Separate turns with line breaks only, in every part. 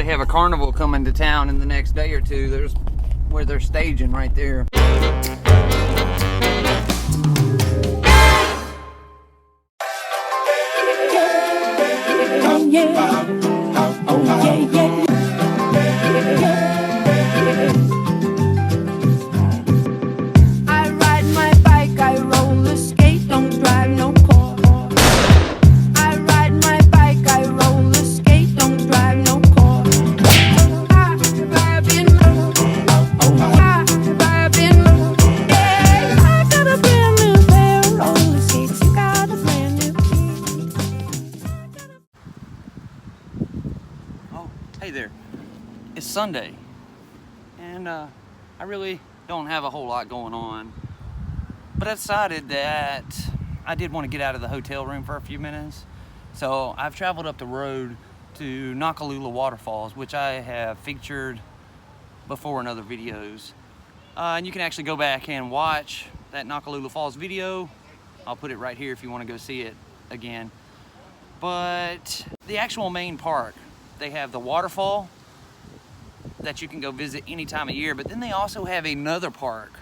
They have a carnival coming to town in the next day or two. There's where they're staging right there. Hey there, it's Sunday, and I really don't have a whole lot going on, but I decided that I did want to get out of the hotel room for a few minutes, so I've traveled up the road to Noccalula waterfalls, which I have featured before in other videos, and you can actually go back and watch that Noccalula Falls video. I'll put it right here if you want to go see it again. But the actual main park, they have the waterfall that you can go visit any time of year, but then they also have another park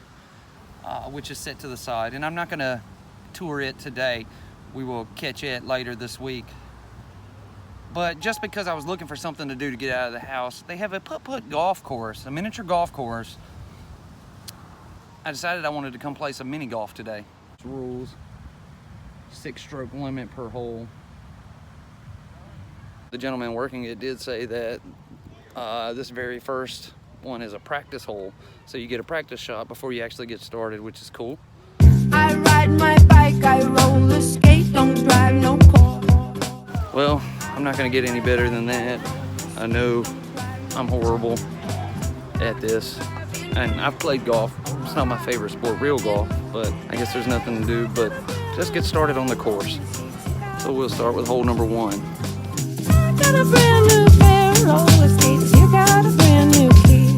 which is set to the side, and I'm not going to tour it today. We will catch it later this week. But just because I was looking for something to do to get out of the house, they have a putt-putt golf course, a miniature golf course. I decided I wanted to come play some mini golf today. Rules, 6-stroke limit per hole. The gentleman working it did say that this very first one is a practice hole, so you get a practice shot before you actually get started, which is cool.
I ride my bike, I roller skate, don't drive no car.
Well, I'm not gonna get any better than that. I know I'm horrible at this, and I've played golf. It's not my favorite sport, real golf, but I guess there's nothing to do but just get started on the course. So we'll start with hole number 1.
Got a brand new pair of roller skates, you got a brand new key.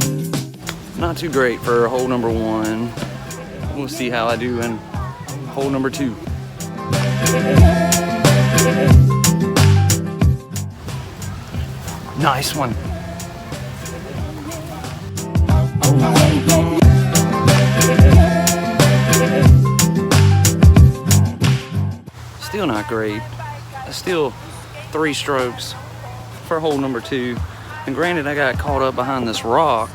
Not too great for hole number 1. We'll see how I do in hole number 2. Nice one. Still not great. Still 3 strokes for hole number 2, and granted I got caught up behind this rock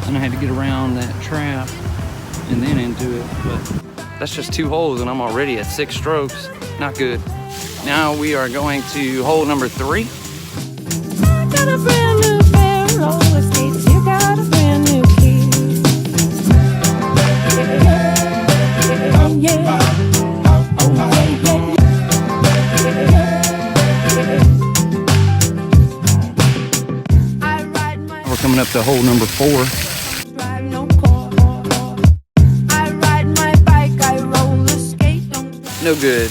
and I had to get around that trap and then into it, but that's just 2 holes and I'm already at 6 strokes. Not good. Now we are going to hole number 3.
Got a brand new pair of roller skates, you got a brand new key. Oh yeah.
We're coming up to hole number 4. No good.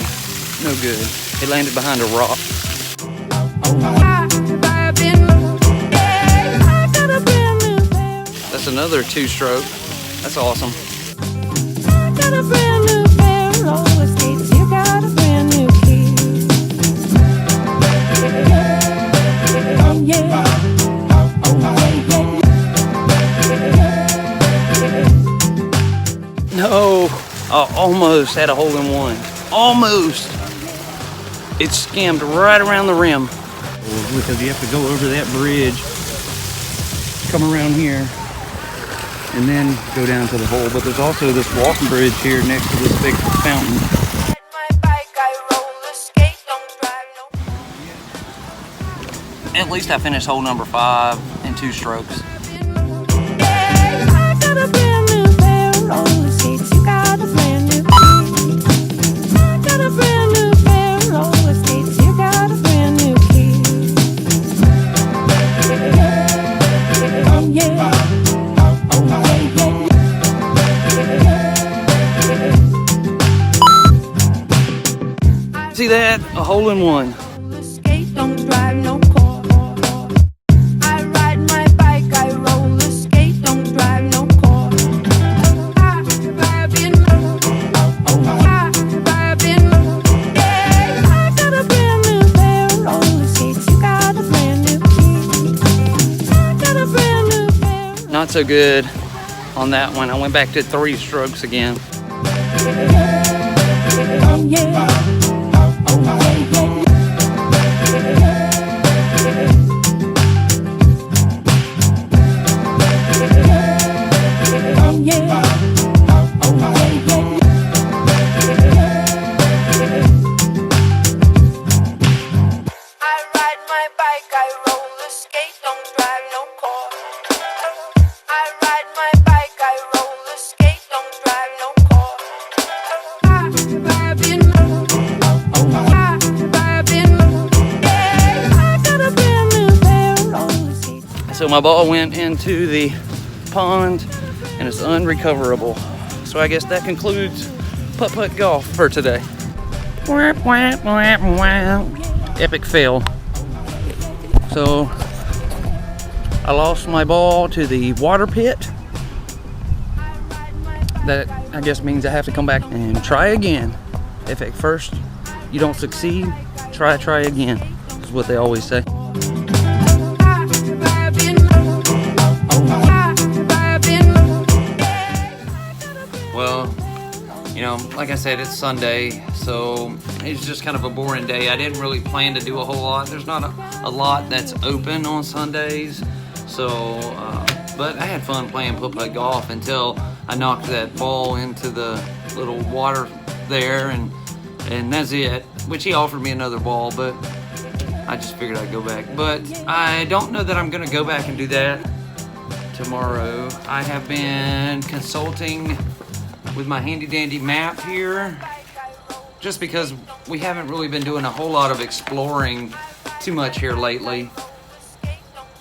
No good. It landed behind a rock. That's another 2-stroke. That's awesome.
Got a brand new pair of roller skates, you got a brand new key. Oh yeah.
No, I almost had a hole in 1. Almost. It skimmed right around the rim. Because you have to go over that bridge, come around here, and then go down to the hole. But there's also this walking bridge here next to this big fountain. At least I finished hole number 5 in 2 strokes. See that? A hole in 1.
Don't drive no car. I ride my bike, I roller skate, don't drive no car. I got a brand new pair of roller skates, you got a brand new
not so good on that one. I went back to 3 strokes again. So my ball went into the pond and it's unrecoverable. So I guess that concludes putt-putt golf for today. Epic fail. So I lost my ball to the water pit. That I guess means I have to come back and try again. If at first you don't succeed, try again, is what they always say. Well, you know, like I said, it's Sunday, so it's just kind of a boring day. I didn't really plan to do a whole lot. There's not a lot that's open on Sundays, so, but I had fun playing putt-putt golf until I knocked that ball into the little water there, and that's it, which he offered me another ball, but I just figured I'd go back. But I don't know that I'm gonna go back and do that tomorrow. I have been consulting with my handy dandy map here, just because we haven't really been doing a whole lot of exploring too much here lately.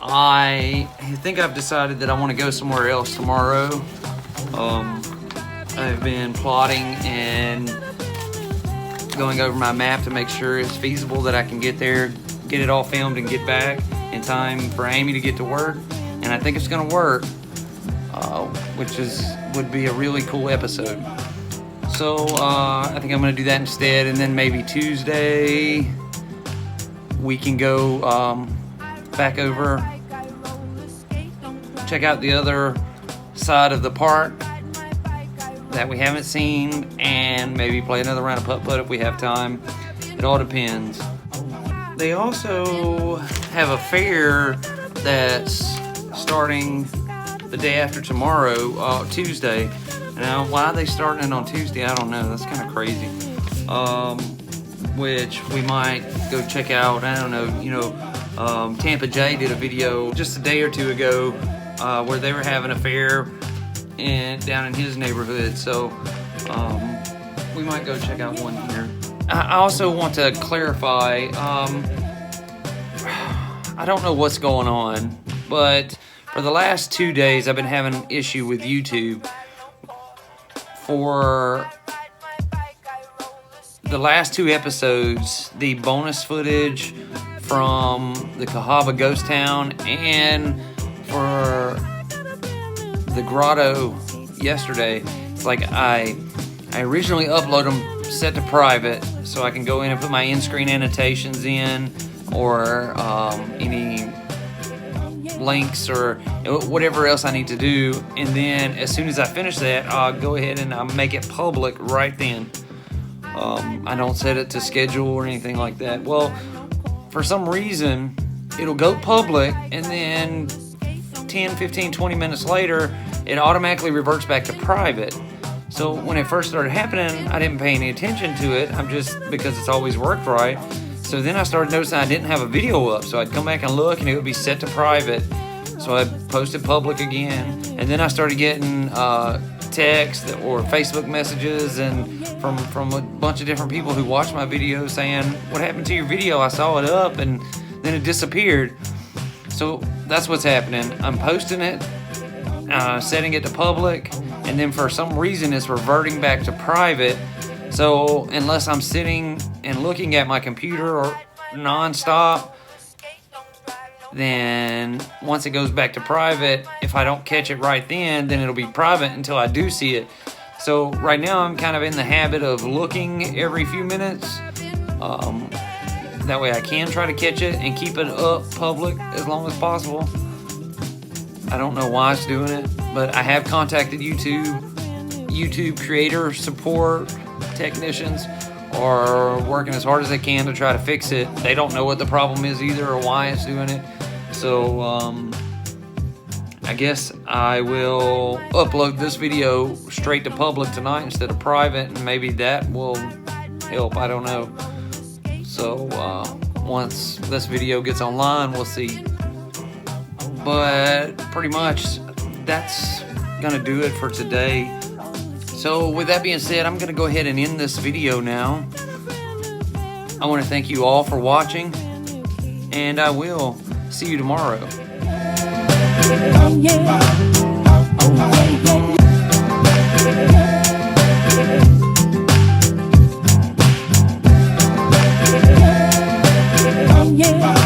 I think I've decided that I want to go somewhere else tomorrow. I've been plotting and going over my map to make sure it's feasible that I can get there, get it all filmed and get back in time for Amy to get to work. And I think it's gonna work, which would be a really cool episode. So I think I'm gonna do that instead, and then maybe Tuesday we can go back over, check out the other side of the park that we haven't seen, and maybe play another round of putt-putt if we have time. It all depends. They also have a fair that's starting the day after tomorrow, Tuesday. Now, why are they starting it on Tuesday? I don't know. That's kind of crazy. Which we might go check out. I don't know. You know, Tampa J did a video just a day or two ago where they were having a fair down in his neighborhood. So we might go check out one here. I also want to clarify. I don't know what's going on, but for the last 2 days, I've been having an issue with YouTube. For the last 2 episodes, the bonus footage from the Cahaba Ghost Town and for the grotto yesterday, it's like I originally upload them set to private so I can go in and put my in-screen annotations in, or any links or whatever else I need to do, and then as soon as I finish that, I'll go ahead and I'll make it public right then. I don't set it to schedule or anything like that. Well, for some reason it'll go public, and then 10, 15, 20 minutes later it automatically reverts back to private. So when it first started happening, I didn't pay any attention to it. I'm just, because it's always worked right. So then I started noticing I didn't have a video up, so I'd come back and look and it would be set to private. So I posted public again, and then I started getting text or Facebook messages and from a bunch of different people who watched my videos saying, "What happened to your video? I saw it up and then it disappeared." So that's what's happening. I'm posting it, setting it to public, and then for some reason it's reverting back to private. So unless I'm sitting and looking at my computer or non-stop, then once it goes back to private, if I don't catch it right then it'll be private until I do see it. So right now I'm kind of in the habit of looking every few minutes. That way I can try to catch it and keep it up public as long as possible. I don't know why it's doing it, but I have contacted YouTube creator support technicians are working as hard as they can to try to fix it. They don't know what the problem is either or why it's doing it. So I guess I will upload this video straight to public tonight instead of private, and maybe that will help. I don't know. So once this video gets online, we'll see. But pretty much that's gonna do it for today. So with that being said, I'm gonna go ahead and end this video now. I want to thank you all for watching, and I will see you tomorrow.
Oh yeah. Oh yeah.